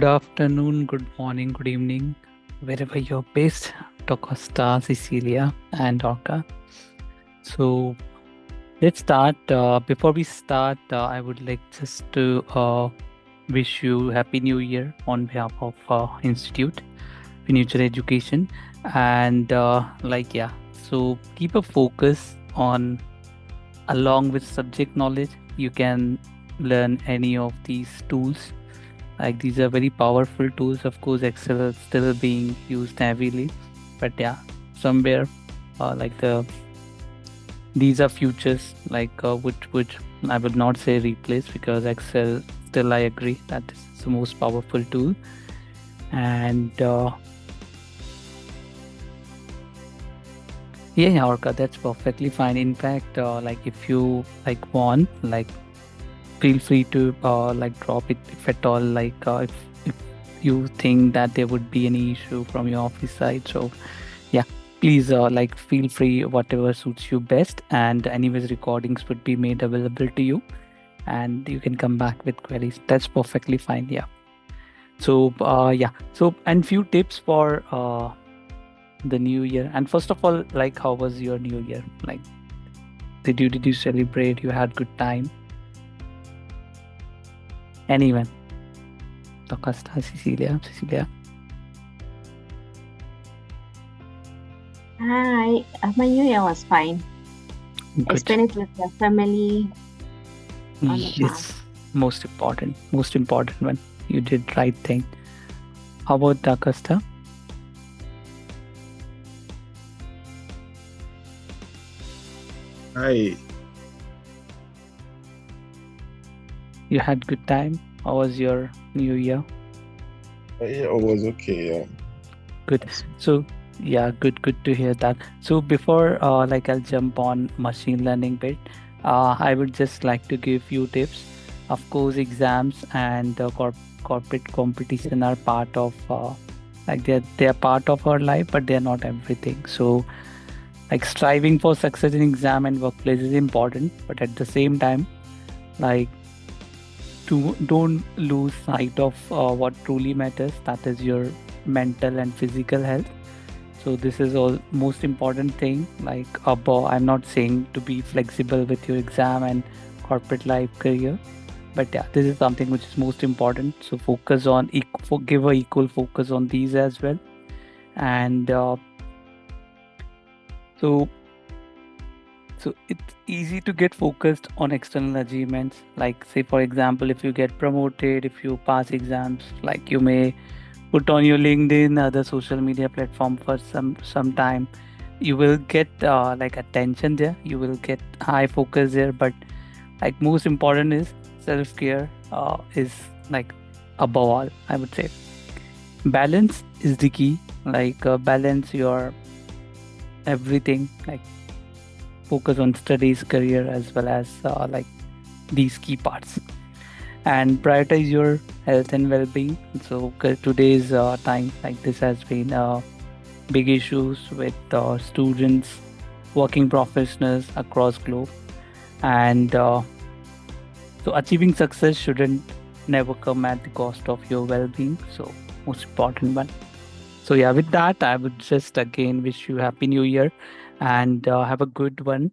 Good afternoon, good morning, good evening, wherever you're based, Tocosta, Cecilia, and Orca. So let's start. Before we start, I would like just to wish you Happy New Year on behalf of Institute Finuture Education, and so keep a focus on along with subject knowledge. You can learn any of these tools. Like these are very powerful tools. Of course, Excel is still being used heavily, but yeah, somewhere like these are futures. Which I would not say replace because Excel still I agree that this is the most powerful tool. And yeah, Orca, that's perfectly fine. In fact, like if you like want, like feel free to like drop it if at all. If you think that there would be any issue from your office side, so yeah, please like feel free whatever suits you best. And anyways, recordings would be made available to you, and you can come back with queries. That's perfectly fine. Yeah. So yeah. So and few tips for the new year. And first of all, like how was your new year? Like did you celebrate? You had good time? Anyone? Tocosta, Cecilia. Hi, my New Year was fine. I Good. spent it with the family on the farm. Yes, most important one. You did right thing. How about Augusta? Hi. You had good time. How was your new year? Yeah, it was okay. Yeah. Good. So yeah, good to hear that. So before like I'll jump on machine learning bit, I would just like to give few tips. Of course, exams and corporate competition are part of like they're part of our life, but they're not everything. So like striving for success in exam and workplace is important, but at the same time, like to don't lose sight of what truly matters, that is your mental and physical health. So this is all most important thing. Like above, I'm not saying to be flexible with your exam and corporate life career, but yeah, this is something which is most important. So focus on give a equal focus on these as well. And so So it's easy to get focused on external achievements. Like say for example, if you get promoted, if you pass exams, like you may put on your LinkedIn, other social media platform for some time. You will get like attention there. You will get high focus there. But like most important is self care is like above all. I would say balance is the key. Like balance your everything. Like focus on studies, career, as well as like these key parts, and prioritize your health and well-being. So today's time, like this has been big issues with students, working professionals across globe, and so achieving success shouldn't never come at the cost of your well-being. So most important one. So yeah, with that, I would just again wish you happy new year and have a good one.